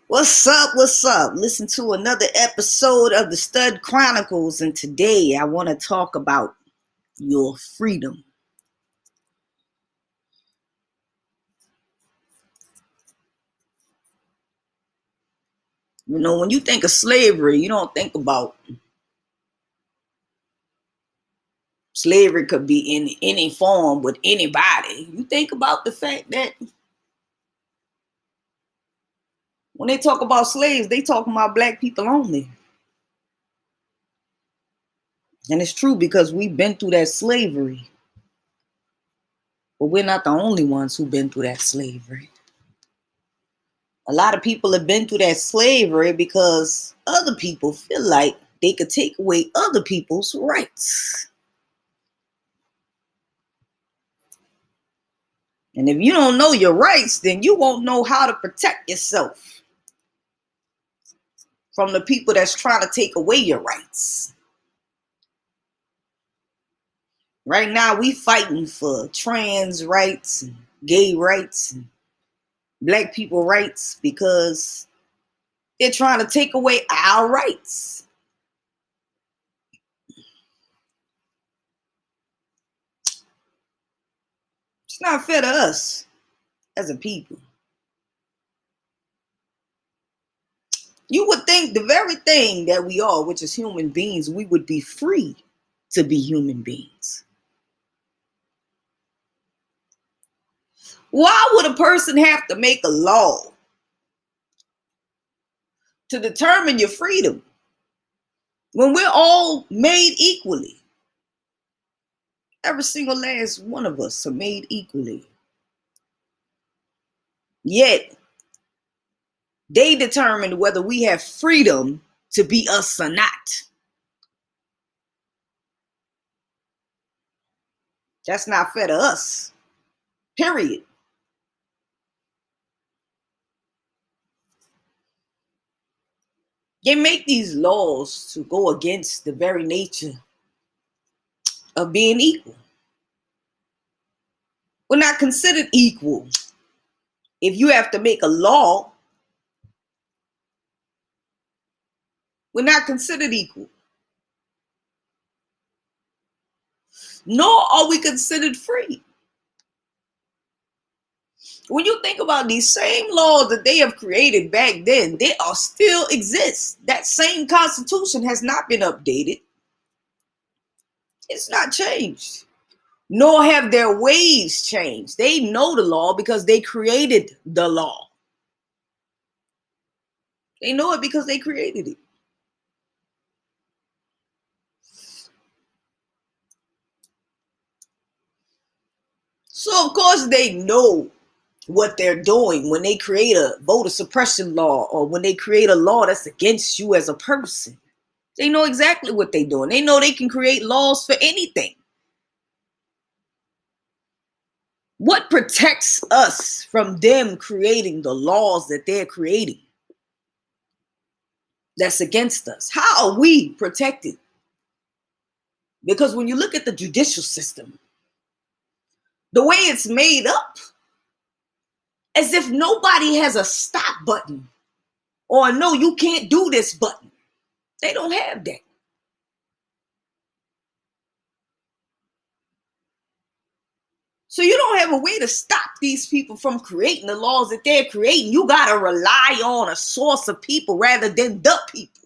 What's up? What's up? Listen to another episode of the Stud Chronicles, and today I want to talk about your freedom. You know, when you think of slavery, you don't think about slavery could be in any form with anybody. You think about the fact that when they talk about slaves, they talking about black people only. And it's true because we've been through that slavery. But we're not the only ones who've been through that slavery. A lot of people have been through that slavery because other people feel like they could take away other people's rights. And if you don't know your rights, then you won't know how to protect yourself from the people that's trying to take away your rights. Right now, we fighting for trans rights, and gay rights, and black people rights because they're trying to take away our rights. It's not fair to us as a people. You would think the very thing that we are, which is human beings, we would be free to be human beings. Why would a person have to make a law to determine your freedom when we're all made equally? Every single last one of us are made equally. Yet, they determine whether we have freedom to be us or not. That's not fair to us. Period. They make these laws to go against the very nature of being equal. We're not considered equal. If you have to make a law, we're not considered equal. Nor are we considered free. When you think about these same laws that they have created back then, they are still exist. That same constitution has not been updated. It's not changed. Nor have their ways changed. They know the law because they created the law. They know it because they created it. So of course they know what they're doing when they create a voter suppression law or when they create a law that's against you as a person. They know exactly what they're doing. They know they can create laws for anything. What protects us from them creating the laws that they're creating that's against us? How are we protected? Because when you look at the judicial system, the way it's made up, as if nobody has a stop button or no, you can't do this button. They don't have that. So you don't have a way to stop these people from creating the laws that they're creating. You got to rely on a source of people rather than the people.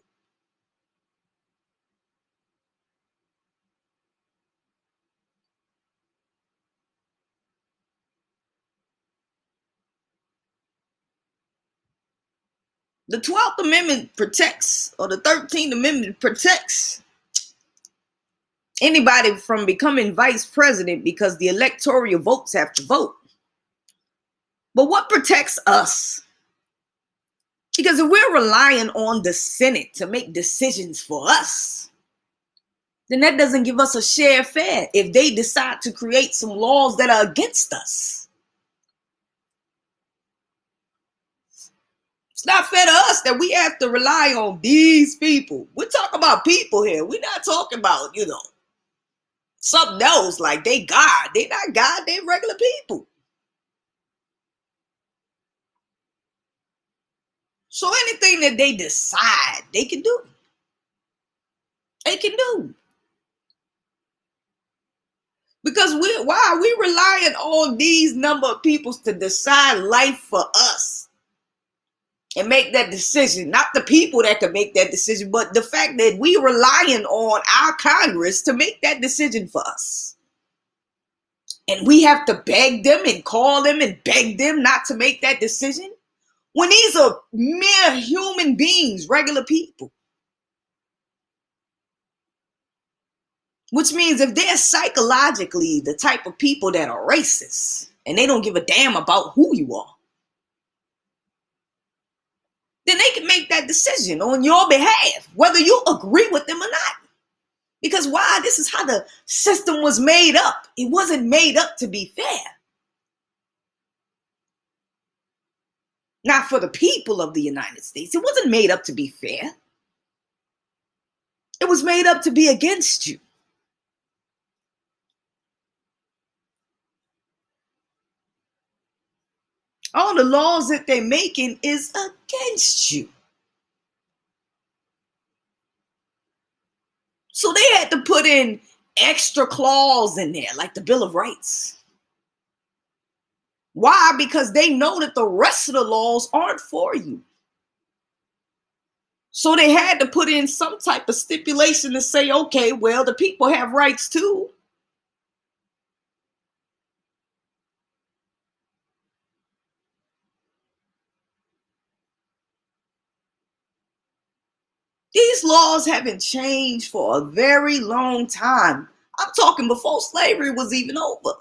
The 12th Amendment protects, or the 13th Amendment protects anybody from becoming vice president because the electoral votes have to vote. But what protects us? Because if we're relying on the Senate to make decisions for us, then that doesn't give us a share fair if they decide to create some laws that are against us. It's not fair to us that we have to rely on these people. We're talking about people here. We're not talking about, something else like they God. They not God, they regular people. So anything that they decide, they can do. They can do. Because why are we relying on these number of people to decide life for us and make that decision? Not the people that can make that decision, but the fact that we relying on our Congress to make that decision for us. And we have to beg them and call them and beg them not to make that decision when these are mere human beings, regular people. Which means if they're psychologically the type of people that are racist and they don't give a damn about who you are, then they can make that decision on your behalf, whether you agree with them or not. Because why? This is how the system was made up. It wasn't made up to be fair. Not for the people of the United States. It wasn't made up to be fair. It was made up to be against you. All the laws that they're making is against you. So they had to put in extra clause in there, like the Bill of Rights. Why? Because they know that the rest of the laws aren't for you. So they had to put in some type of stipulation to say, okay, well, the people have rights too. These laws haven't changed for a very long time. I'm talking before slavery was even over.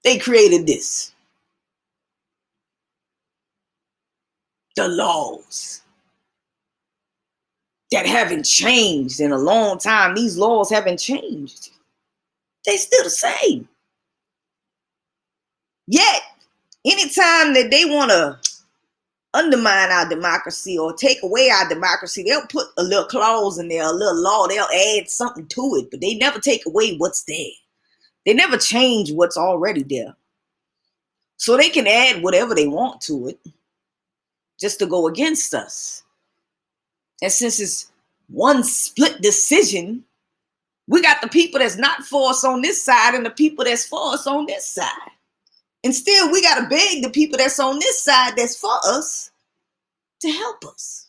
They created this. The laws that haven't changed in a long time. These laws haven't changed. They're still the same. Yet, anytime that they want to undermine our democracy or take away our democracy, they'll put a little clause in there, a little law. They'll add something to it, but they never take away what's there. They never change what's already there. So they can add whatever they want to it just to go against us. And since it's one split decision, we got the people that's not for us on this side and the people that's for us on this side. And still, we got to beg the people that's on this side that's for us to help us.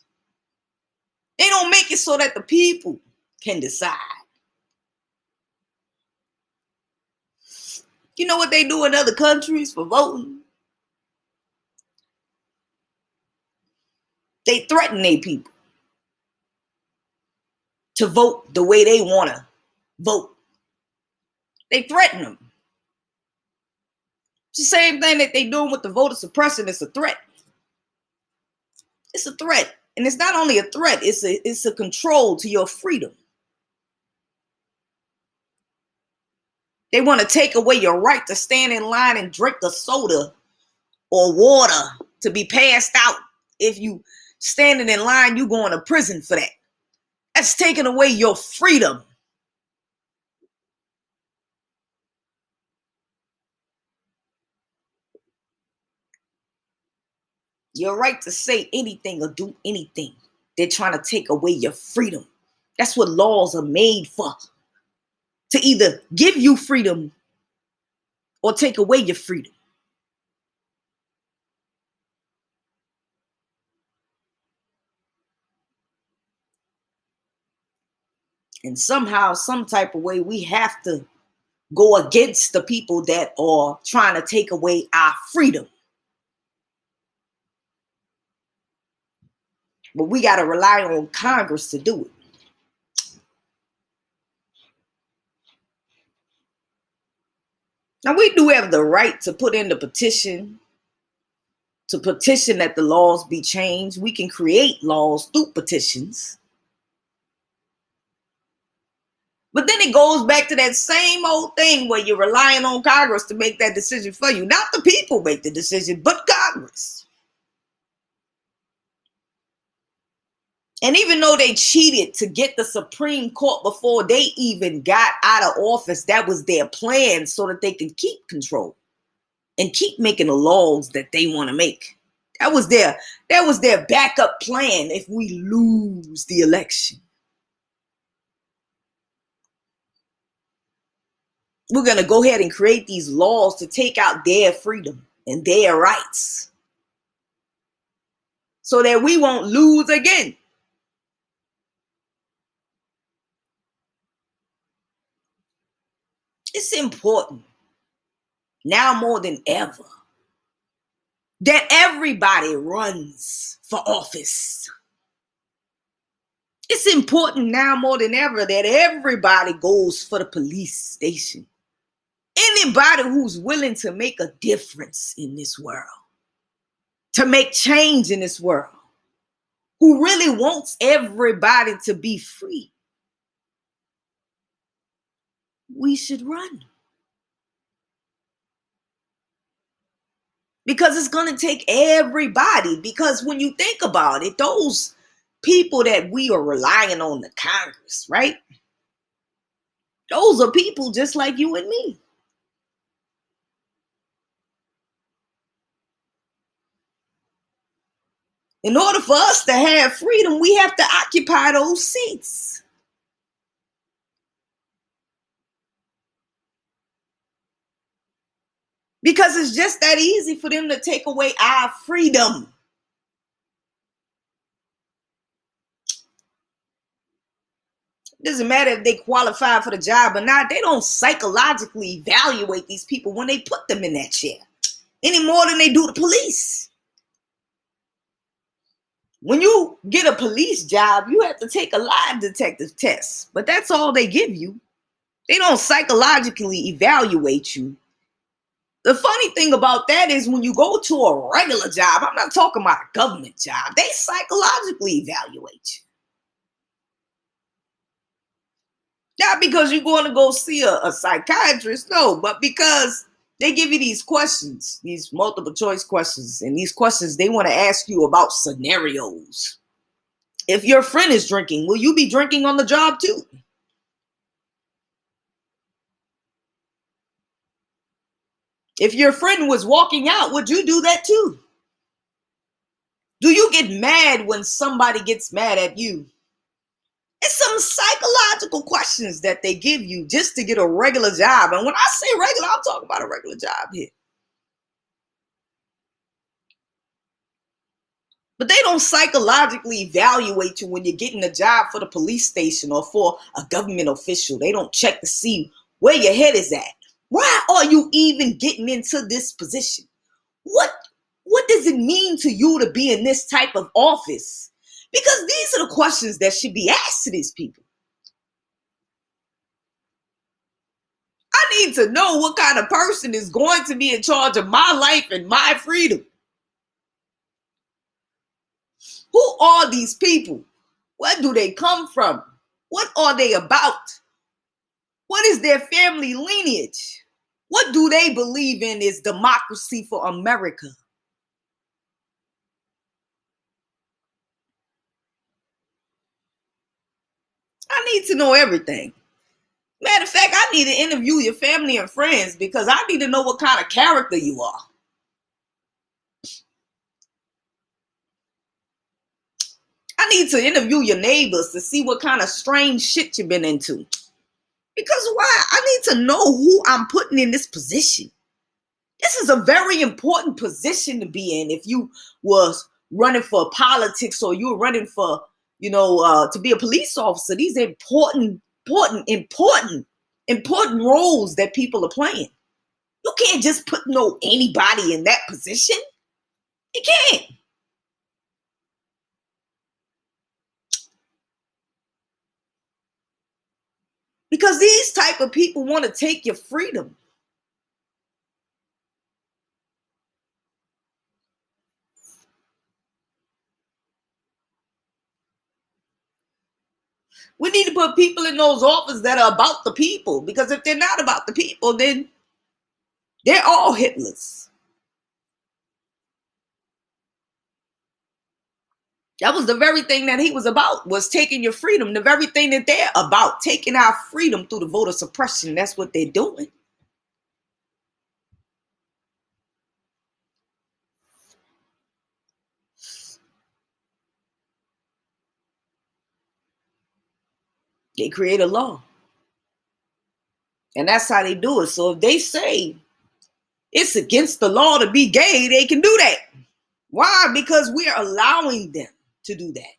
They don't make it so that the people can decide. You know what they do in other countries for voting? They threaten their people to vote the way they want to vote. They threaten them. It's the same thing that they're doing with the voter suppression. It's a threat. It's a threat. And it's not only a threat, it's a control to your freedom. They want to take away your right to stand in line and drink a soda or water to be passed out. If you standing in line, you going to prison for that. That's taking away your freedom. Your right to say anything or do anything. They're trying to take away your freedom. That's what laws are made for. To either give you freedom or take away your freedom. And somehow, some type of way, we have to go against the people that are trying to take away our freedom. But we got to rely on Congress to do it. Now, we do have the right to put in the petition, to petition that the laws be changed. We can create laws through petitions. But then it goes back to that same old thing where you're relying on Congress to make that decision for you. Not the people make the decision, but Congress. And even though they cheated to get the Supreme Court before they even got out of office, that was their plan so that they can keep control and keep making the laws that they want to make. That was their backup plan if we lose the election. We're going to go ahead and create these laws to take out their freedom and their rights so that we won't lose again. It's important now more than ever that everybody runs for office. It's important now more than ever that everybody goes for the police station. Anybody who's willing to make a difference in this world, to make change in this world, who really wants everybody to be free, we should run. Because it's going to take everybody. Because when you think about it, those people that we are relying on, the Congress, right? Those are people just like you and me. In order for us to have freedom, we have to occupy those seats. Because it's just that easy for them to take away our freedom. It doesn't matter if they qualify for the job or not. They don't psychologically evaluate these people when they put them in that chair any more than they do the police. When you get a police job, you have to take a lie detector test, but that's all they give you. They don't psychologically evaluate you. The funny thing about that is when you go to a regular job, I'm not talking about a government job, they psychologically evaluate you. Not because you're going to go see a psychiatrist, no, but because they give you these questions, these multiple choice questions, and these questions they want to ask you about scenarios. If your friend is drinking, will you be drinking on the job too? If your friend was walking out, would you do that too? Do you get mad when somebody gets mad at you? It's some psychological questions that they give you just to get a regular job. And when I say regular, I'm talking about a regular job here. But they don't psychologically evaluate you when you're getting a job for the police station or for a government official. They don't check to see where your head is at. Why are you even getting into this position? What does it mean to you to be in this type of office? Because these are the questions that should be asked to these people. I need to know what kind of person is going to be in charge of my life and my freedom. Who are these people? Where do they come from? What are they about? What is their family lineage? What do they believe in is democracy for America? I need to know everything. Matter of fact, I need to interview your family and friends because I need to know what kind of character you are. I need to interview your neighbors to see what kind of strange shit you've been into. Because why? I need to know who I'm putting in this position. This is a very important position to be in if you was running for politics or you were running for, to be a police officer. These are important roles that people are playing. You can't just put anybody in that position. You can't. Because these type of people want to take your freedom. We need to put people in those offices that are about the people. Because if they're not about the people, then they're all Hitlers. That was the very thing that he was about, was taking your freedom. The very thing that they're about, taking our freedom through the voter suppression. That's what they're doing. They create a law. And that's how they do it. So if they say it's against the law to be gay, they can do that. Why? Because we're allowing them to do that.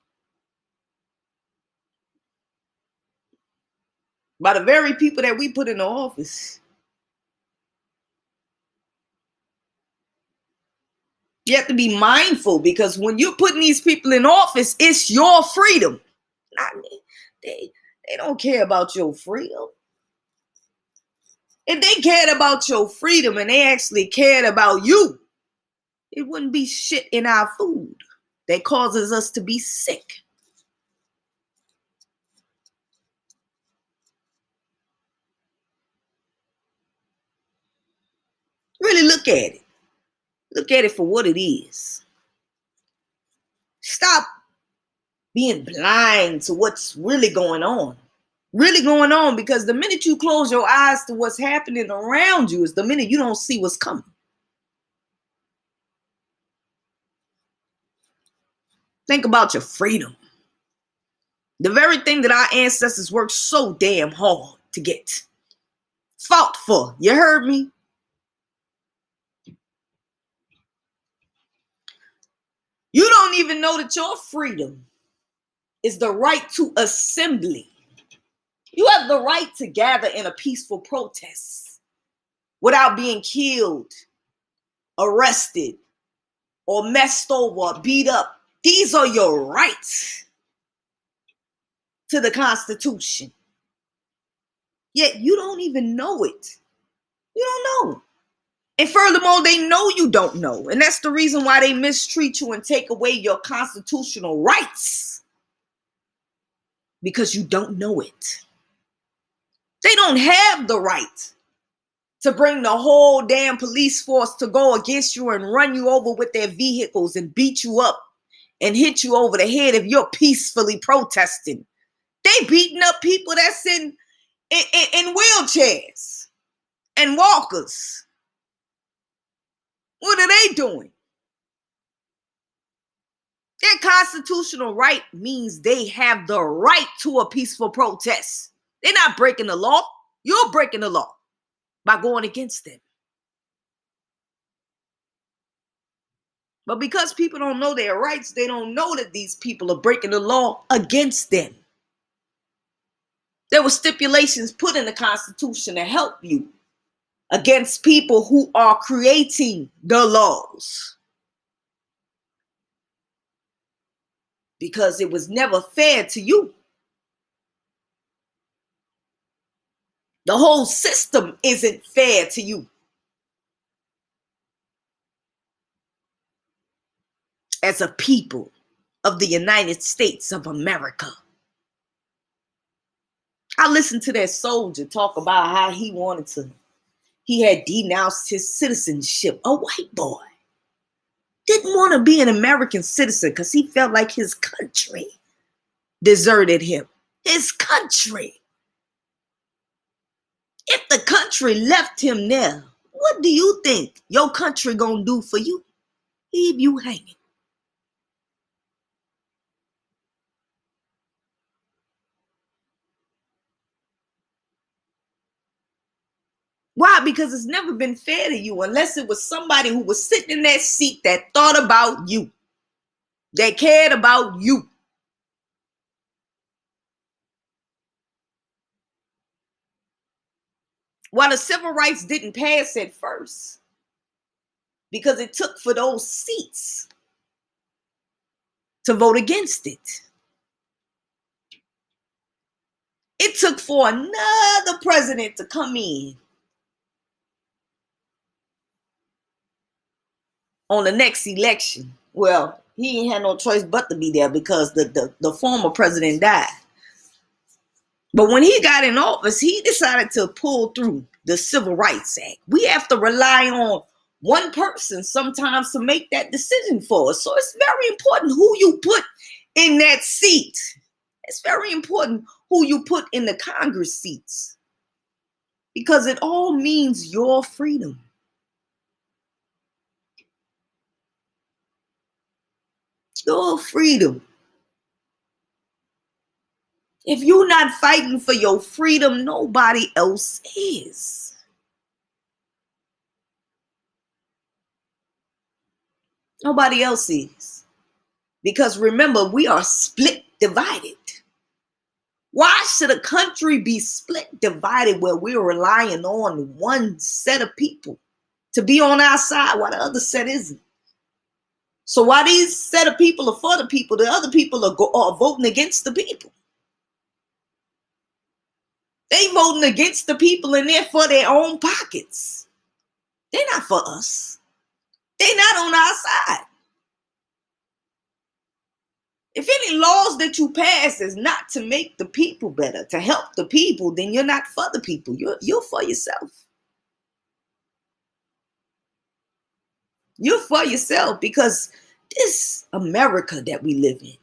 By the very people that we put in the office. You have to be mindful, because when you're putting these people in office, it's your freedom. They don't care about your freedom. If they cared about your freedom and they actually cared about you, it wouldn't be shit in our food that causes us to be sick. Really look at it. Look at it for what it is. Stop being blind to what's really going on. Really going on, because the minute you close your eyes to what's happening around you is the minute you don't see what's coming. Think about your freedom. The very thing that our ancestors worked so damn hard to get. Fought for. You heard me? You don't even know that your freedom is the right to assembly. You have the right to gather in a peaceful protest without being killed, arrested, or messed over, beat up. These are your rights to the Constitution. Yet you don't even know it. You don't know. And furthermore, they know you don't know. And that's the reason why they mistreat you and take away your constitutional rights. Because you don't know it. They don't have the right to bring the whole damn police force to go against you and run you over with their vehicles and beat you up and hit you over the head if you're peacefully protesting. They beating up people that's in wheelchairs and walkers. What are they doing? Their constitutional right means they have the right to a peaceful protest. They're not breaking the law. You're breaking the law by going against them. But because people don't know their rights, they don't know that these people are breaking the law against them. There were stipulations put in the Constitution to help you against people who are creating the laws. Because it was never fair to you. The whole system isn't fair to you. As a people of the United States of America. I listened to that soldier talk about how he had denounced his citizenship. A white boy didn't want to be an American citizen because he felt like his country deserted him. His country. If the country left him there, what do you think your country gonna do for you? Leave you hanging. Why? Because it's never been fair to you unless it was somebody who was sitting in that seat that thought about you, that cared about you. While the civil rights didn't pass at first, because it took for those seats to vote against it. It took for another president to come in on the next election. Well, he ain't had no choice but to be there because the former president died. But when he got in office, he decided to pull through the Civil Rights Act. We have to rely on one person sometimes to make that decision for us. So it's very important who you put in that seat. It's very important who you put in the Congress seats. Because it all means your freedom. Your freedom. If you're not fighting for your freedom, nobody else is. Nobody else is. Because remember, we are split divided. Why should a country be split divided where we're relying on one set of people to be on our side while the other set isn't? So while these set of people are for the people, the other people are voting against the people. They voting against the people and they're for their own pockets. They're not for us. They're not on our side. If any laws that you pass is not to make the people better, to help the people, then you're not for the people. You're for yourself. You're for yourself because this America that we live in,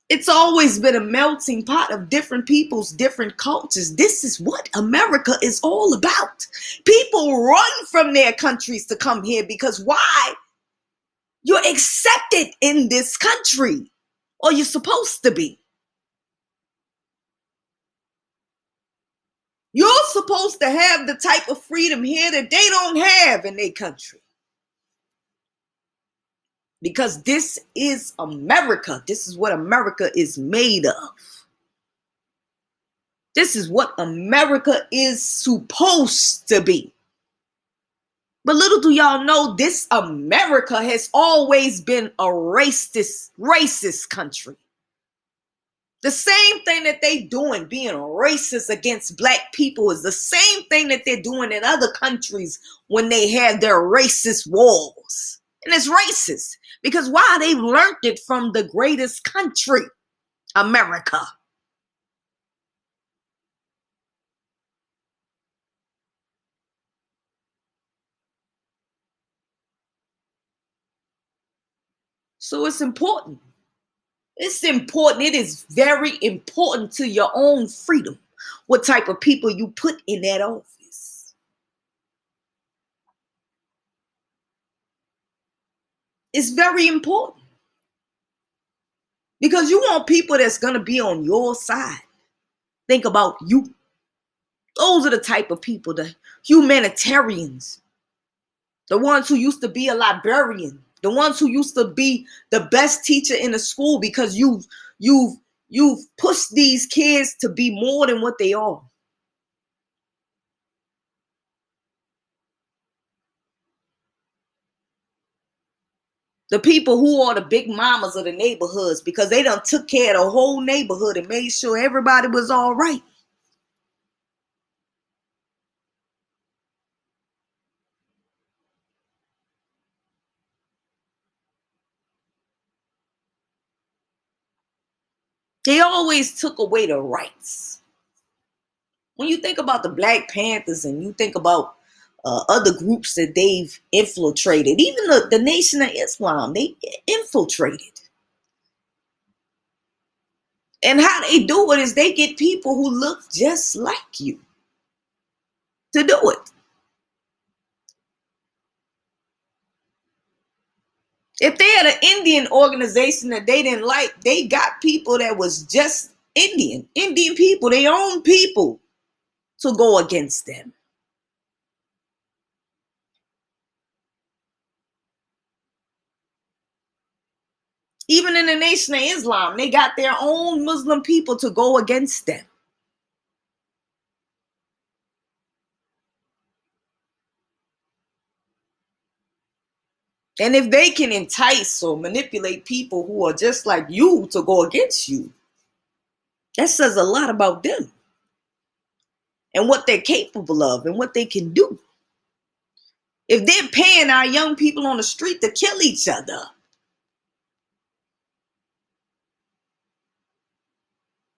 it's always been a melting pot of different peoples, different cultures. This is what America is all about. People run from their countries to come here because why? You're accepted in this country, or you're supposed to be. You're supposed to have the type of freedom here that they don't have in their country. Because this is America. This is what America is made of. This is what America is supposed to be. But little do y'all know, this America has always been a racist country. The same thing that they doing, being racist against black people, is the same thing that they're doing in other countries when they have their racist wars. And it's racist because why? They've learned it from the greatest country, America. So it's important. It's important. It is very important to your own freedom what type of people you put in that office. It's very important because you want people that's going to be on your side. Think about you. Those are the type of people, the humanitarians, the ones who used to be a librarian, the ones who used to be the best teacher in the school because you've pushed these kids to be more than what they are. The people who are the big mamas of the neighborhoods because they done took care of the whole neighborhood and made sure everybody was all right. They always took away the rights. When you think about the Black Panthers and you think about other groups that they've infiltrated, even the Nation of Islam, they infiltrated. And how they do it is they get people who look just like you to do it. If they had an Indian organization that they didn't like, they got people that was just Indian people, their own people, to go against them. Even in the Nation of Islam, they got their own Muslim people to go against them. And if they can entice or manipulate people who are just like you to go against you, that says a lot about them and what they're capable of and what they can do. If they're paying our young people on the street to kill each other,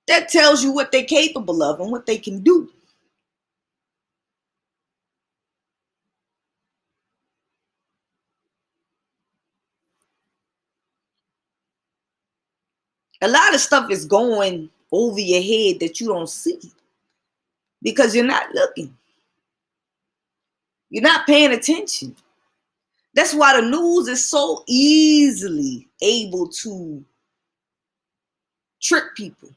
that tells you what they're capable of and what they can do. A lot of stuff is going over your head that you don't see because you're not looking. You're not paying attention. That's why the news is so easily able to trick people.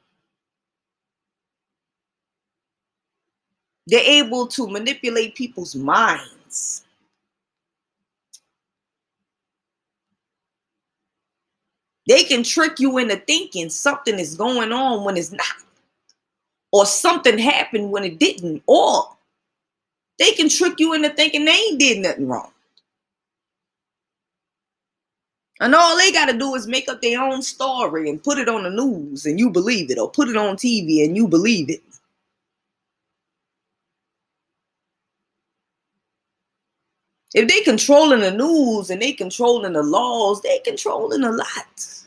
They're able to manipulate people's minds. They can trick you into thinking something is going on when it's not, or something happened when it didn't, or they can trick you into thinking they ain't did nothing wrong. And all they got to do is make up their own story and put it on the news and you believe it, or put it on TV and you believe it. If they controlling the news and they controlling the laws, they controlling a lot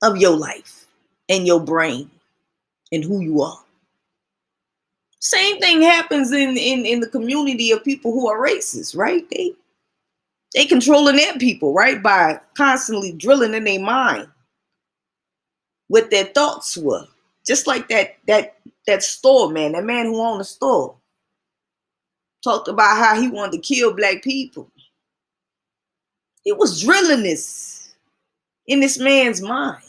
of your life and your brain and who you are. Same thing happens in the community of people who are racist, right? They controlling their people, right? By constantly drilling in their mind what their thoughts were. Just like that store man, that man who owned the store, talked about how he wanted to kill black people. He was drilling this in this man's mind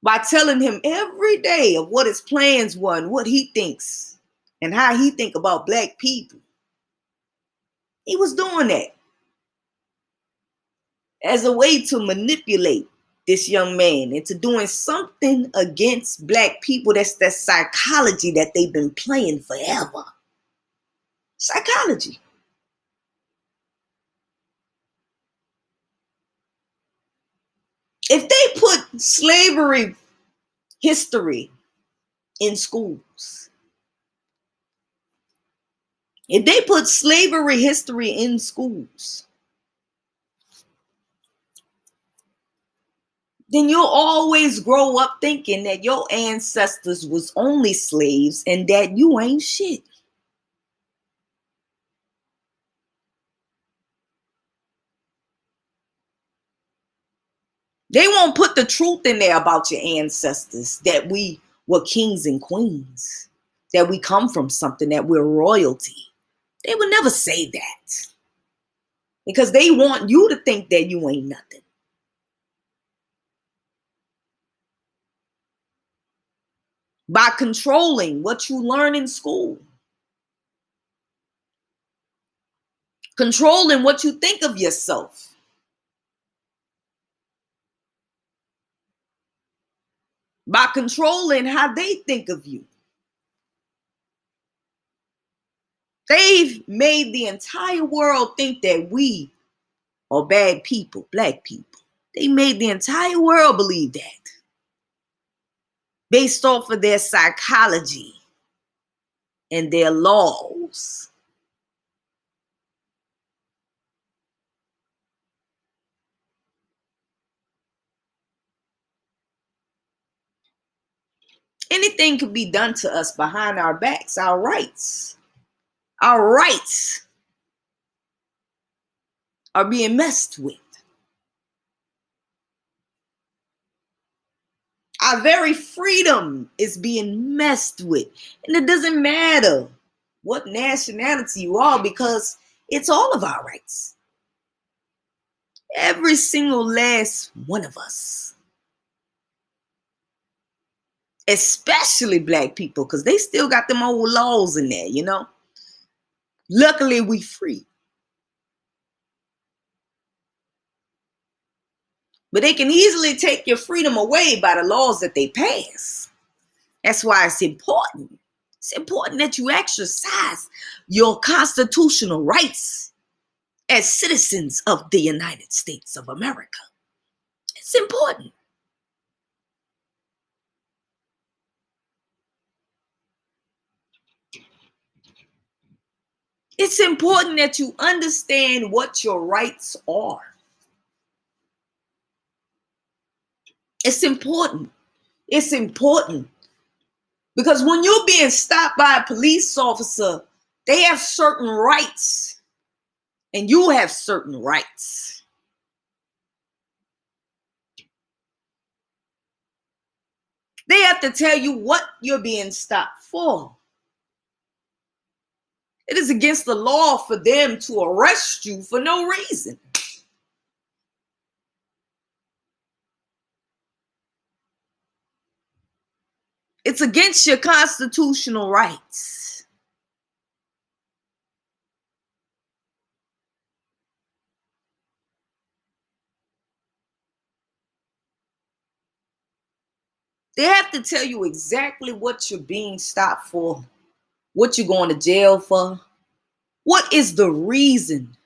by telling him every day of what his plans were and what he thinks and how he think about black people. He was doing that as a way to manipulate this young man into doing something against black people. That's that psychology that they've been playing forever. Psychology. If they put slavery history in schools, if they put slavery history in schools, then you'll always grow up thinking that your ancestors was only slaves and that you ain't shit. They won't put the truth in there about your ancestors, that we were kings and queens, that we come from something, that we're royalty. They would never say that because they want you to think that you ain't nothing. By controlling what you learn in school, controlling what you think of yourself, by controlling how they think of you. They've made the entire world think that we are bad people, black people. They made the entire world believe that based off of their psychology and their laws. Anything could be done to us behind our backs. Our rights are being messed with. Our very freedom is being messed with. And it doesn't matter what nationality you are, because it's all of our rights. Every single last one of us. Especially black people, because they still got them old laws in there, you know. Luckily, we free. But they can easily take your freedom away by the laws that they pass. That's why it's important. It's important that you exercise your constitutional rights as citizens of the United States of America. It's important. It's important that you understand what your rights are. It's important. It's important. Because when you're being stopped by a police officer, they have certain rights and you have certain rights. They have to tell you what you're being stopped for. It is against the law for them to arrest you for no reason. It's against your constitutional rights. They have to tell you exactly what you're being stopped for, what you're going to jail for, what is the reason.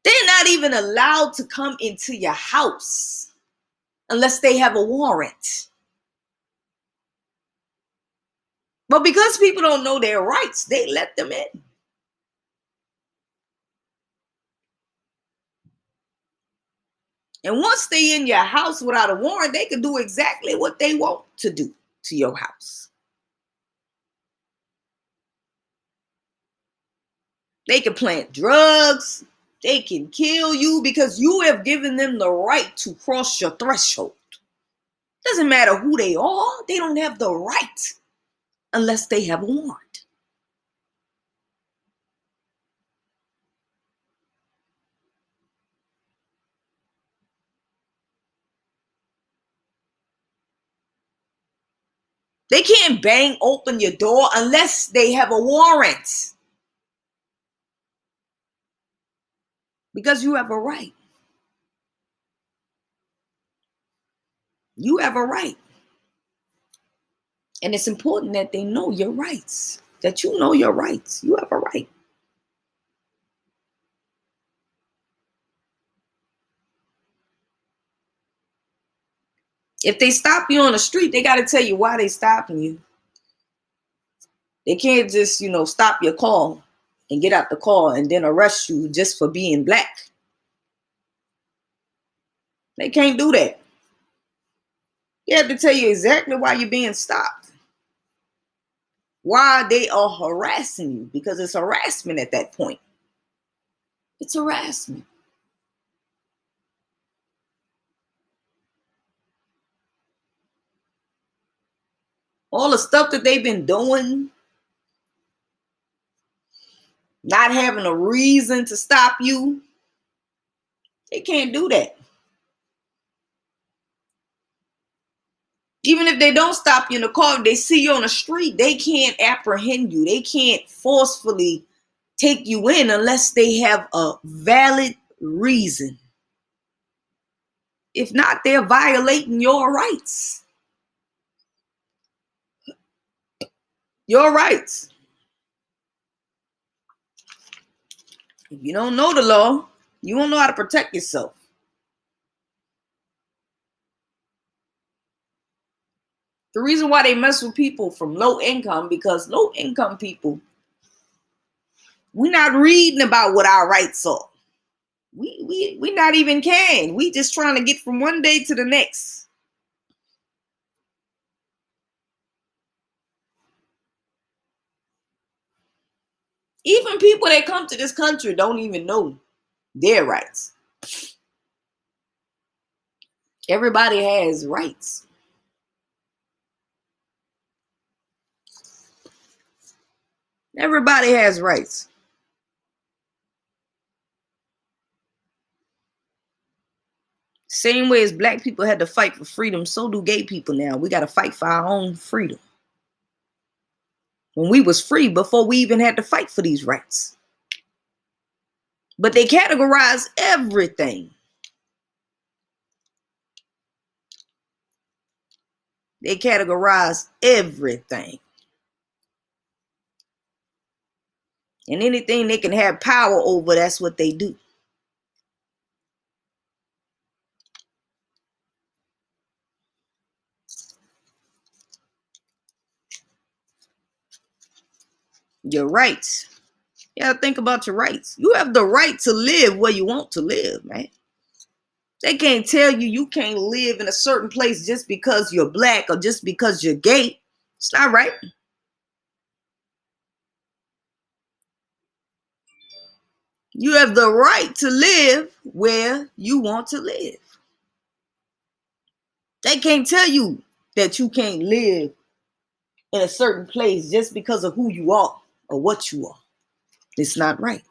They're not even allowed to come into your house unless they have a warrant. But because people don't know their rights, they let them in. And once they in your house without a warrant, they can do exactly what they want to do to your house. They can plant drugs. They can kill you because you have given them the right to cross your threshold. Doesn't matter who they are. They don't have the right unless they have a warrant. They can't bang open your door unless they have a warrant. Because you have a right. You have a right. And it's important that they know your rights. That you know your rights. You have a right. If they stop you on the street, they got to tell you why they stopping you. They can't just, stop your car and get out the car and then arrest you just for being black. They can't do that. They have to tell you exactly why you're being stopped. Why they are harassing you, because it's harassment at that point. It's harassment. All the stuff that they've been doing, not having a reason to stop you, they can't do that. Even if they don't stop you in the car, if they see you on the street, they can't apprehend you. They can't forcefully take you in unless they have a valid reason. If not, they're violating your rights. Your rights. If you don't know the law, you won't know how to protect yourself. The reason why they mess with people from low income, because low income people, we're not reading about what our rights are. We not even can. We just trying to get from one day to the next. Even people that come to this country don't even know their rights. Everybody has rights. Everybody has rights. Same way as black people had to fight for freedom, so do gay people now. We got to fight for our own freedom. When we was free before we even had to fight for these rights. But they categorize everything. They categorize everything. And anything they can have power over, that's what they do. Your rights. You gotta think about your rights. You have the right to live where you want to live, man. They can't tell you you can't live in a certain place just because you're black or just because you're gay. It's not right. You have the right to live where you want to live. They can't tell you that you can't live in a certain place just because of who you are or what you are. It's not right.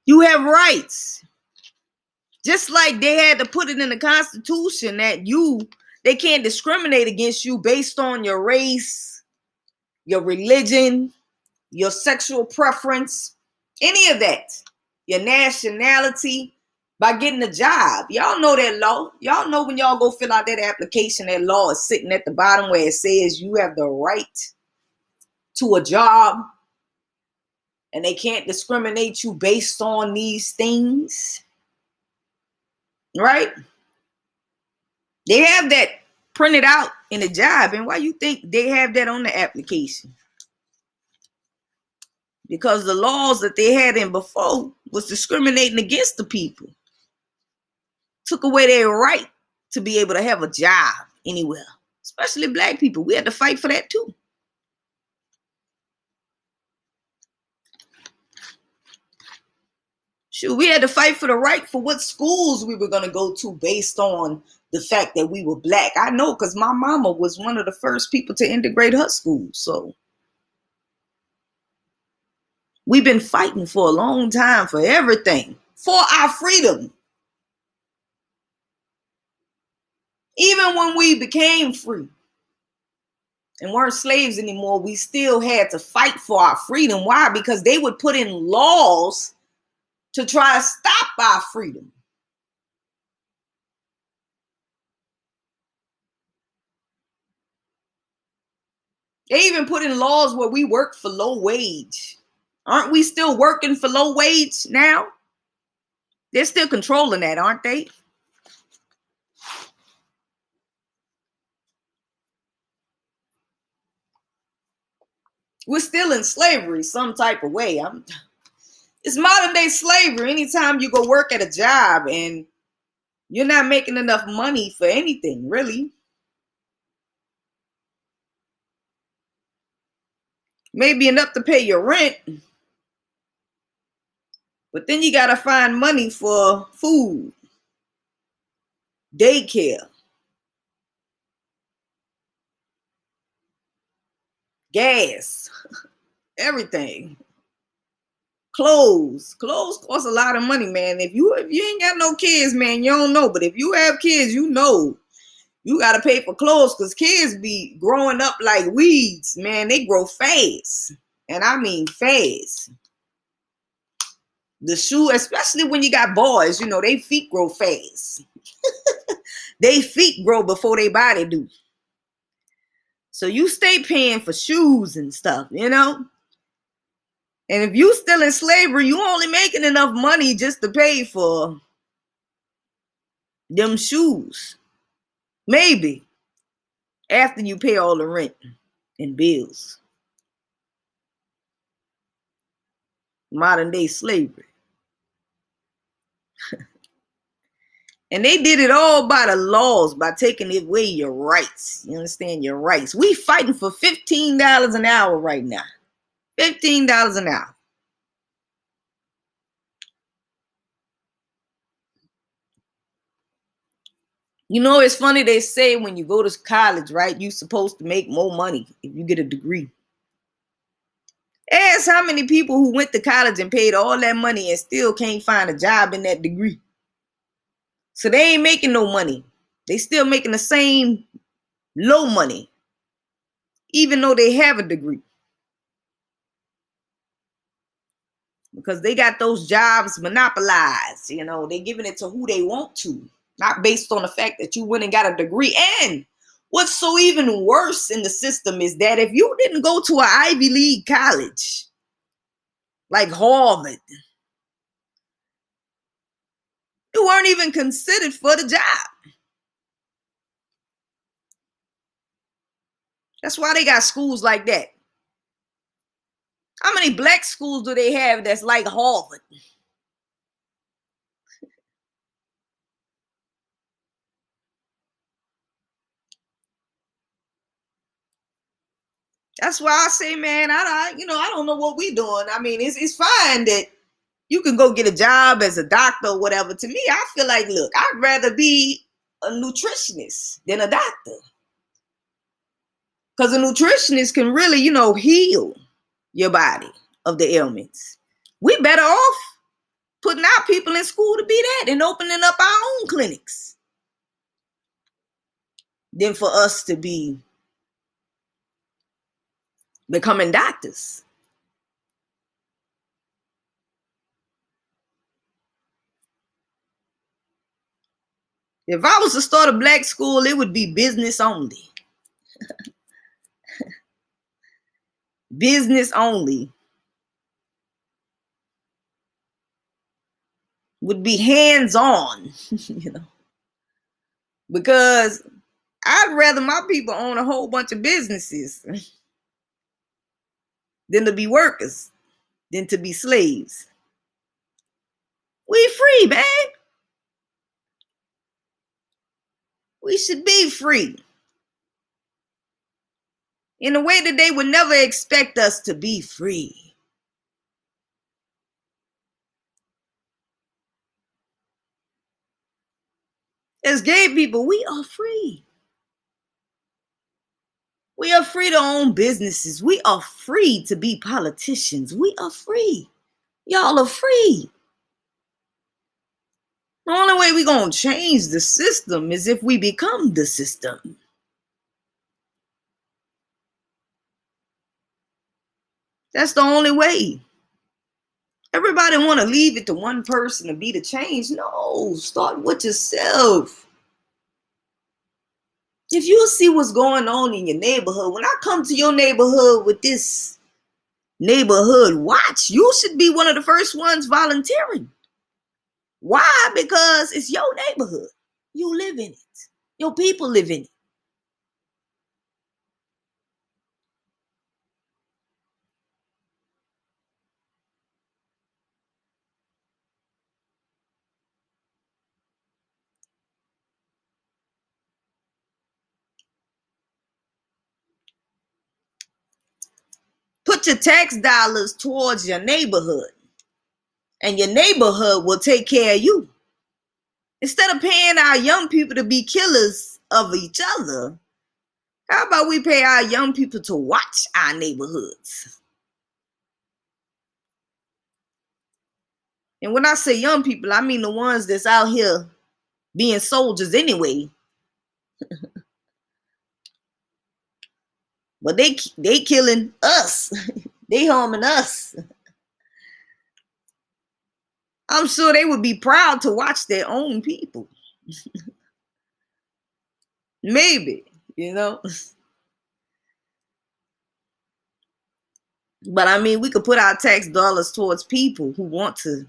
You have rights. Just like they had to put it in the Constitution that you They can't discriminate against you based on your race, your religion, your sexual preference, any of that, your nationality, by getting a job. Y'all know that law. Y'all know when y'all go fill out that application, that law is sitting at the bottom where it says you have the right to a job, and they can't discriminate you based on these things, right? They have that printed out in the job. And why you think they have that on the application? Because the laws that they had in before was discriminating against the people. Took away their right to be able to have a job anywhere, especially black people. We had to fight for that too. Shoot, we had to fight for the right for what schools we were going to go to based on the fact that we were black. I know because my mama was one of the first people to integrate her school. So we've been fighting for a long time for everything, for our freedom. Even when we became free and weren't slaves anymore, we still had to fight for our freedom. Why? Because they would put in laws to try to stop our freedom. They even put in laws where we work for low wage. Aren't we still working for low wage now? They're still controlling that, aren't they? We're still in slavery some type of way. It's modern day slavery. Anytime you go work at a job and you're not making enough money for anything, really. Maybe enough to pay your rent, but then you got to find money for food, daycare, gas, everything. Clothes cost a lot of money, man. If you ain't got no kids, man, you don't know. But if you have kids, you know you got to pay for clothes, because kids be growing up like weeds, man. They grow fast, and I mean fast. The shoe, especially when you got boys, you know, they feet grow fast. They feet grow before they body do. So you stay paying for shoes and stuff, you know. And if you still in slavery, you only making enough money just to pay for them shoes. Maybe after you pay all the rent and bills. Modern day slavery. And they did it all by the laws, by taking away your rights. You understand? Your rights. We fighting for $15 an hour right now. $15 an hour. You know, it's funny, they say when you go to college, right, you're supposed to make more money if you get a degree. Ask how many people who went to college and paid all that money and still can't find a job in that degree. So they ain't making no money. They still making the same low money, even though they have a degree. Because they got those jobs monopolized. You know, they giving it to who they want to, not based on the fact that you went and got a degree. And what's so even worse in the system is that if you didn't go to an Ivy League college, like Harvard, you weren't even considered for the job. That's why they got schools like that. How many black schools do they have that's like Harvard? That's why I say, man, I don't know what we doing. I mean, it's fine that you can go get a job as a doctor or whatever. To me, I feel like, look, I'd rather be a nutritionist than a doctor. Because a nutritionist can really, heal your body of the ailments. We better off putting our people in school to be that and opening up our own clinics. than for us to be becoming doctors. If I was to start a black school, it would be business only. Business only. Would be hands-on, because I'd rather my people own a whole bunch of businesses than to be workers, than to be slaves. We free, man. We should be free in a way that they would never expect us to be free. As gay people, we are free. We are free to own businesses. We are free to be politicians. We are free. Y'all are free. The only way we're going to change the system is if we become the system. That's the only way. Everybody want to leave it to one person to be the change. No, start with yourself. If you see what's going on in your neighborhood, when I come to your neighborhood with this neighborhood watch, you should be one of the first ones volunteering. Why? Because it's your neighborhood. You live in it. Your people live in it. Put your tax dollars towards your neighborhood, and your neighborhood will take care of you. Instead of paying our young people to be killers of each other, how about we pay our young people to watch our neighborhoods? And when I say young people, I mean the ones that's out here being soldiers anyway. But they killing us. They harming us. I'm sure they would be proud to watch their own people. Maybe, But I mean, we could put our tax dollars towards people who want to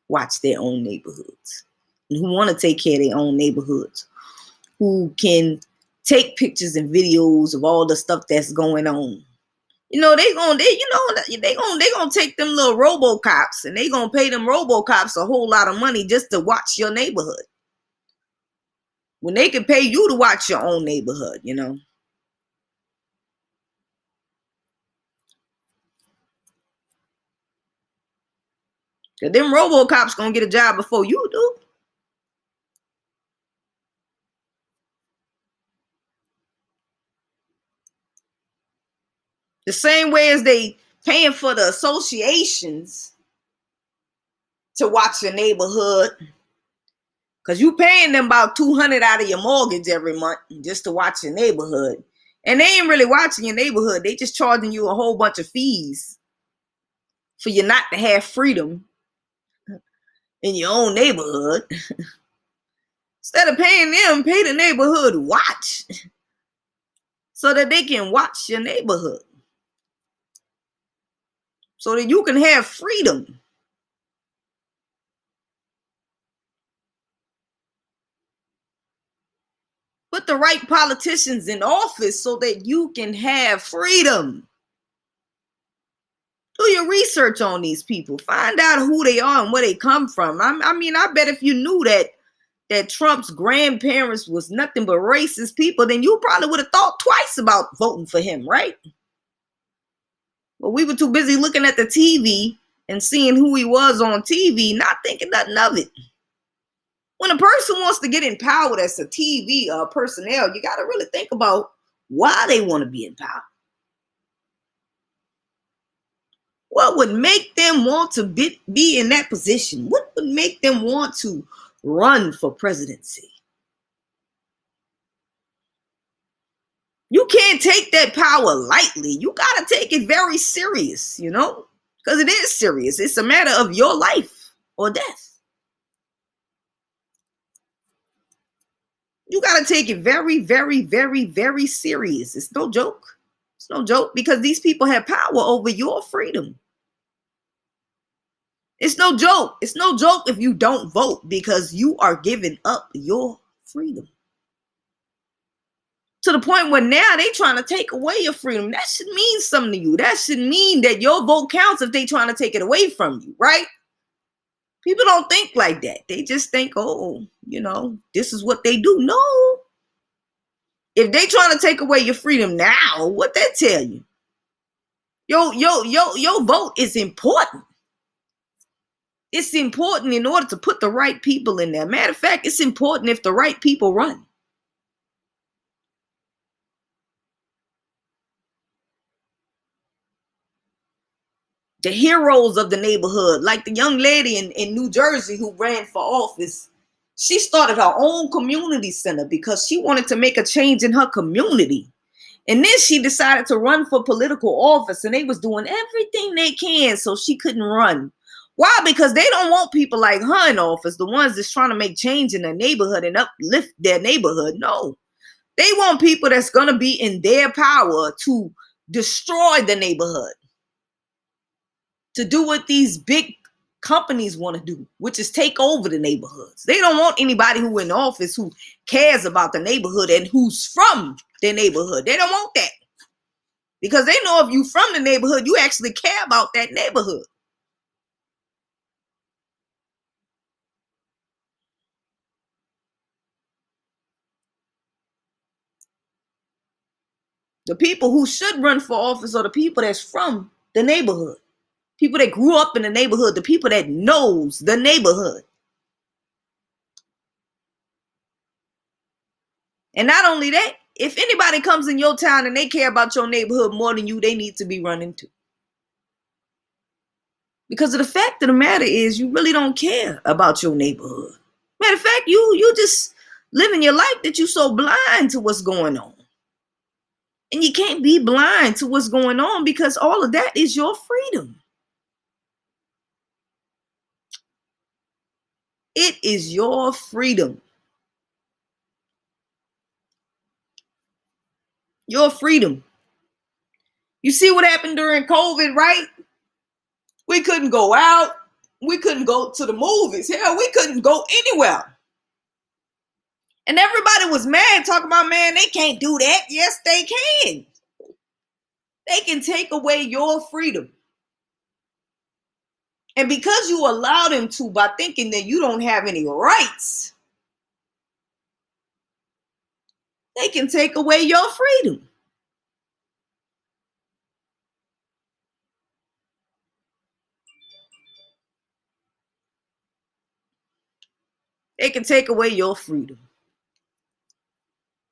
watch their own neighborhoods, and who want to take care of their own neighborhoods, who can take pictures and videos of all the stuff that's going on. They gonna take them little RoboCops, and they gonna pay them RoboCops a whole lot of money just to watch your neighborhood, when they can pay you to watch your own neighborhood. Because them RoboCops gonna get a job before you do. The same way as they paying for the associations to watch your neighborhood, because you paying them about $200 out of your mortgage every month just to watch your neighborhood. And they ain't really watching your neighborhood. They just charging you a whole bunch of fees for you not to have freedom in your own neighborhood. Instead of paying them, pay the neighborhood watch so that they can watch your neighborhood, so that you can have freedom. Put the right politicians in office so that you can have freedom. Do your research on these people. Find out who they are and where they come from. I bet if you knew that Trump's grandparents was nothing but racist people, then you probably would have thought twice about voting for him, right? But we were too busy looking at the TV and seeing who he was on TV, not thinking nothing of it. When a person wants to get in power as a TV personnel, you got to really think about why they want to be in power. What would make them want to be in that position? What would make them want to run for presidency? You can't take that power lightly. You got to take it very serious, you know, because it is serious. It's a matter of your life or death. You got to take it very, very, very, very serious. It's no joke. It's no joke because these people have power over your freedom. It's no joke. It's no joke if you don't vote because you are giving up your freedom. To the point where now they trying to take away your freedom. That should mean something to you. That should mean that your vote counts if they trying to take it away from you, right? People don't think like that. They just think, oh, you know, this is what they do. No. If they trying to take away your freedom now, what that tell you? Your vote is important. It's important in order to put the right people in there. Matter of fact, it's important if the right people run. The heroes of the neighborhood, like the young lady in New Jersey who ran for office. She started her own community center because she wanted to make a change in her community. And then she decided to run for political office, and they was doing everything they can so she couldn't run. Why? Because they don't want people like her in office, the ones that's trying to make change in their neighborhood and uplift their neighborhood. No, they want people that's going to be in their power to destroy the neighborhood, to do what these big companies want to do, which is take over the neighborhoods. They don't want anybody who in office who cares about the neighborhood and who's from their neighborhood. They don't want that because they know if you from the neighborhood, you actually care about that neighborhood. The people who should run for office are the people that's from the neighborhood, people that grew up in the neighborhood, the people that knows the neighborhood. And not only that, if anybody comes in your town and they care about your neighborhood more than you, they need to be running too. Because of the fact of the matter is you really don't care about your neighborhood. Matter of fact, you just living your life that you're so blind to what's going on. And you can't be blind to what's going on because all of that is your freedom. It is your freedom. Your freedom. You see what happened during COVID, right? We couldn't go out. We couldn't go to the movies. Hell, we couldn't go anywhere. And everybody was mad, talking about, man, they can't do that. Yes, they can. They can take away your freedom. And because you allow them to by thinking that you don't have any rights, they can take away your freedom. They can take away your freedom.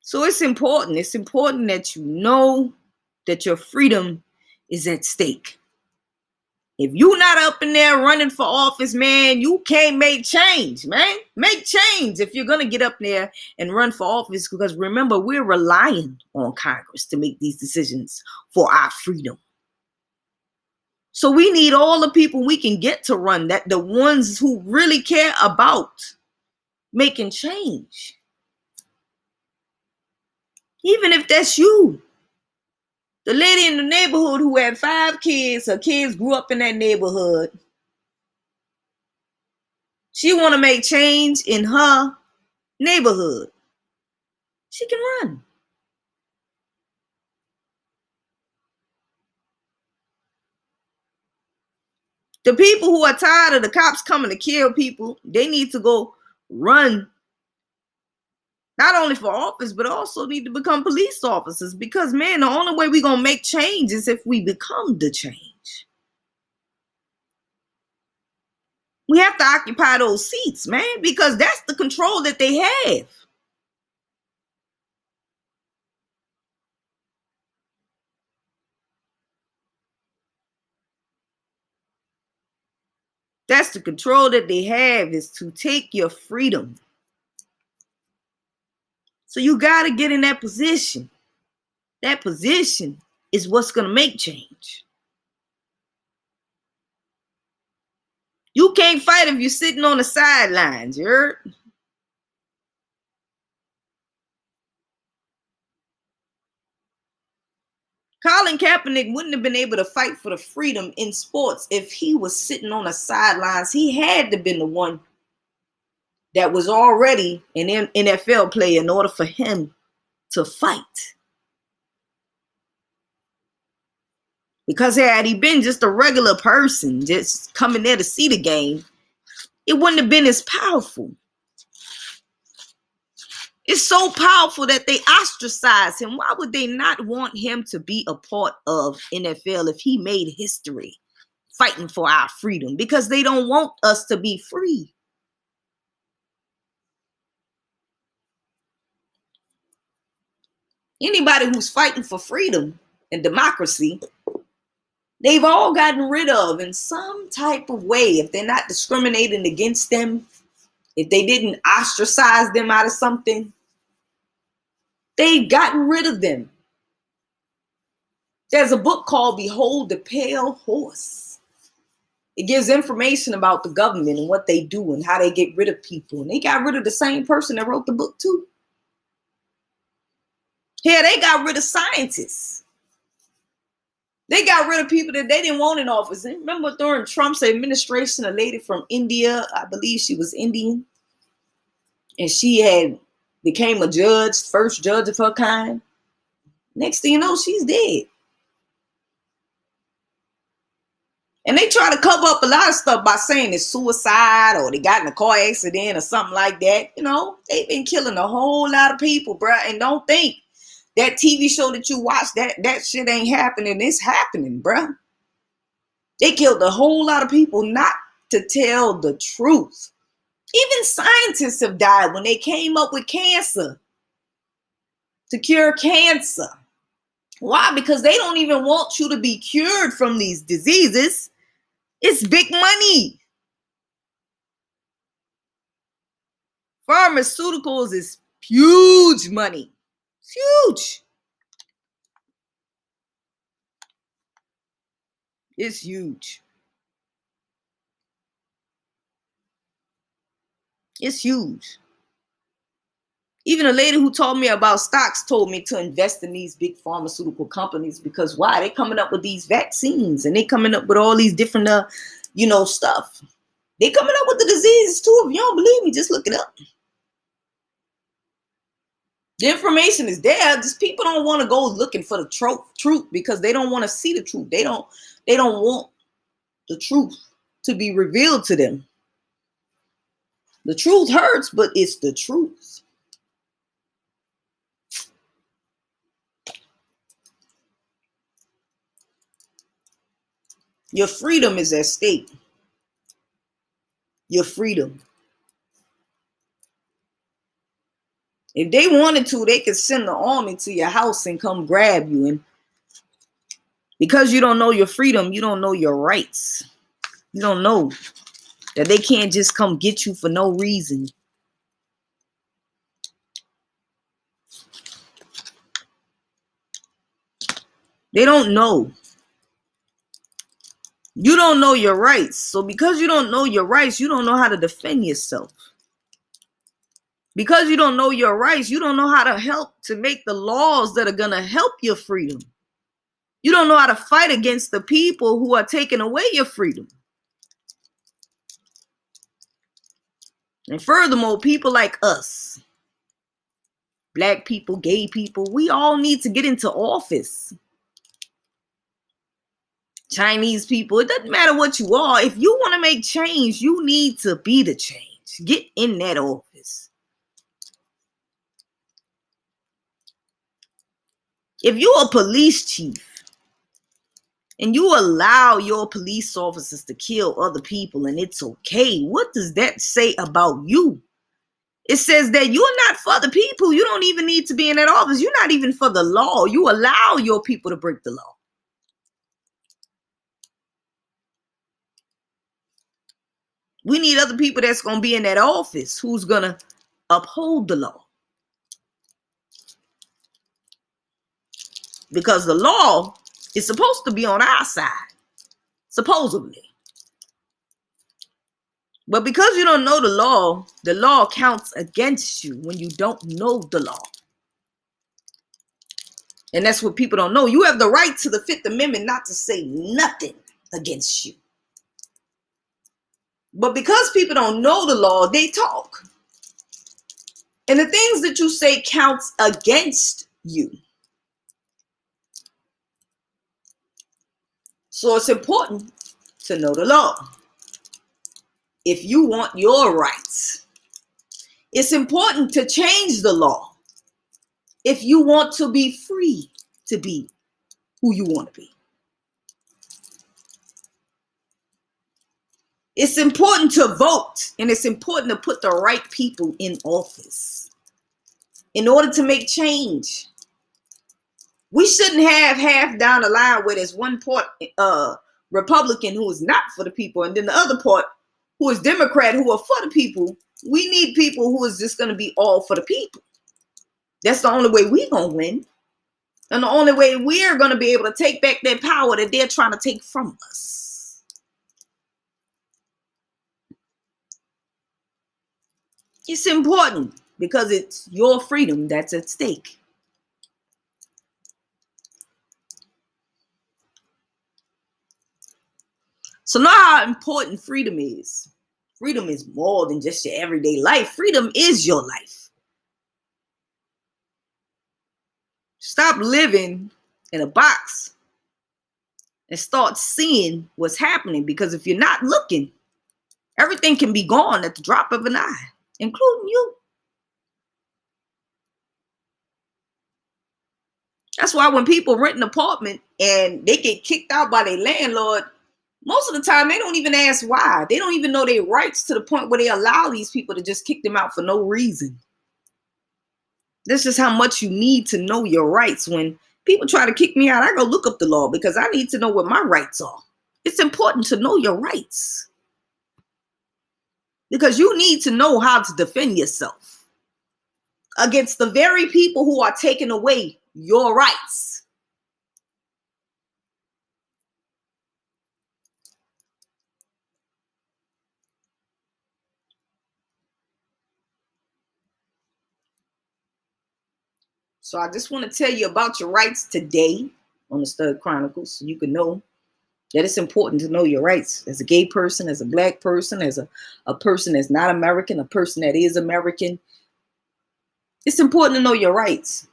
So it's important. It's important that you know that your freedom is at stake. If you're not up in there running for office, man, you can't make change, man. Make change if you're going to get up there and run for office, because remember, we're relying on Congress to make these decisions for our freedom. So we need all the people we can get to run, that the ones who really care about making change. Even if that's you. The lady in the neighborhood who had 5 kids, her kids grew up in that neighborhood. She want to make change in her neighborhood. She can run. The people who are tired of the cops coming to kill people, they need to go run. Not only for office, but also need to become police officers. Because, man, the only way we're going to make change is if we become the change. We have to occupy those seats, man, because that's the control that they have. That's the control that they have, is to take your freedom. So you got to get in that position. That position is what's going to make change. You can't fight if you're sitting on the sidelines, you heard? Colin Kaepernick wouldn't have been able to fight for the freedom in sports if he was sitting on the sidelines. He had to have been the one that was already an NFL player in order for him to fight. Because had he been just a regular person, just coming there to see the game, it wouldn't have been as powerful. It's so powerful that they ostracize him. Why would they not want him to be a part of NFL if he made history fighting for our freedom? Because they don't want us to be free. Anybody who's fighting for freedom and democracy, they've all gotten rid of in some type of way. If they're not discriminating against them, if they didn't ostracize them out of something, they've gotten rid of them. There's a book called Behold the Pale Horse. It gives information about the government and what they do and how they get rid of people. And they got rid of the same person that wrote the book too. Yeah, they got rid of scientists. They got rid of people that they didn't want in office. And remember during Trump's administration, a lady from India, I believe she was Indian, and she had became a judge, first judge of her kind. Next thing you know, she's dead. And they try to cover up a lot of stuff by saying it's suicide or they got in a car accident or something like that. You know, they've been killing a whole lot of people, bro. And don't think that TV show that you watch, that shit ain't happening. It's happening, bro. They killed a whole lot of people not to tell the truth. Even scientists have died when they came up with cancer, to cure cancer. Why? Because they don't even want you to be cured from these diseases. It's big money. Pharmaceuticals is huge money. It's huge. It's huge. It's huge. Even a lady who told me about stocks told me to invest in these big pharmaceutical companies because why? They coming up with these vaccines and they coming up with all these different, stuff. They coming up with the diseases too. If you don't believe me, just look it up. The information is there. Just people don't want to go looking for the truth because they don't want to see the truth. They don't want the truth to be revealed to them. The truth hurts, but it's the truth. Your freedom is at stake. Your freedom. If they wanted to, they could send the army to your house and come grab you. And because you don't know your freedom, you don't know your rights. You don't know that they can't just come get you for no reason. They don't know. You don't know your rights. So because you don't know your rights, you don't know how to defend yourself. Because you don't know your rights, you don't know how to help to make the laws that are going to help your freedom. You don't know how to fight against the people who are taking away your freedom. And furthermore, people like us, black people, gay people, we all need to get into office. Chinese people, it doesn't matter what you are. If you want to make change, you need to be the change. Get in that office. If you're a police chief and you allow your police officers to kill other people and it's okay, what does that say about you? It says that you're not for the people. You don't even need to be in that office. You're not even for the law. You allow your people to break the law. We need other people that's going to be in that office who's going to uphold the law. because the law is supposed to be on our side, supposedly. But because you don't know the law counts against you when you don't know the law. And that's what people don't know. You have the right to the Fifth Amendment not to say nothing against you. But because people don't know the law, they talk. And the things that you say counts against you. So it's important to know the law. If you want your rights, it's important to change the law. If you want to be free to be who you want to be. It's important to vote, and it's important to put the right people in office in order to make change. We shouldn't have half down the line where there's one part Republican who is not for the people, and then the other part who is Democrat who are for the people. We need people who is just going to be all for the people. That's the only way we're going to win. And the only way we're going to be able to take back that power that they're trying to take from us. It's important because it's your freedom that's at stake. So know how important freedom is. Freedom is more than just your everyday life. Freedom is your life. Stop living in a box and start seeing what's happening. Because if you're not looking, everything can be gone at the drop of an eye, including you. That's why when people rent an apartment and they get kicked out by their landlord, most of the time they don't even ask why. They don't even know their rights to the point where they allow these people to just kick them out for no reason. This is how much you need to know your rights. When people try to kick me out, I go look up the law because I need to know what my rights are. It's important to know your rights because you need to know how to defend yourself against the very people who are taking away your rights. So I just want to tell you about your rights today on the Stud Chronicles, so you can know that it's important to know your rights as a gay person, as a black person, as a person that's not American, a person that is American. It's important to know your rights.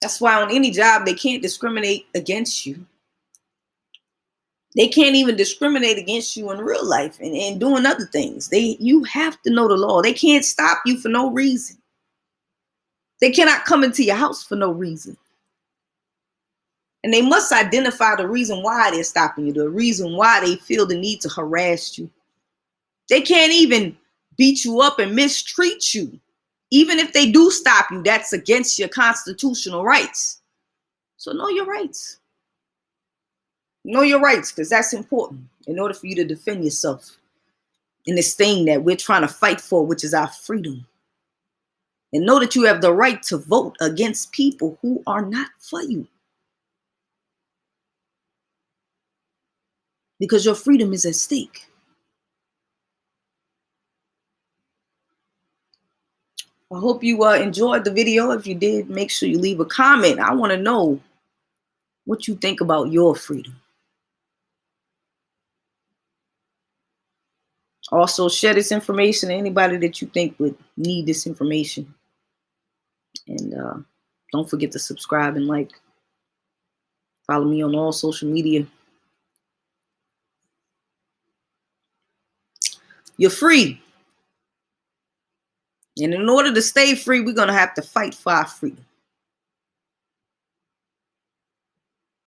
That's why on any job, they can't discriminate against you. They can't even discriminate against you in real life and doing other things. You have to know the law. They can't stop you for no reason. They cannot come into your house for no reason. And they must identify the reason why they're stopping you, the reason why they feel the need to harass you. They can't even beat you up and mistreat you. Even if they do stop you, that's against your constitutional rights. So know your rights. Know your rights, because that's important in order for you to defend yourself in this thing that we're trying to fight for, which is our freedom. And know that you have the right to vote against people who are not for you. Because your freedom is at stake. I hope you enjoyed the video. If you did, make sure you leave a comment. I want to know what you think about your freedom. Also, share this information to anybody that you think would need this information. And don't forget to subscribe and like. Follow me on all social media. You're free. And in order to stay free, we're going to have to fight for our freedom.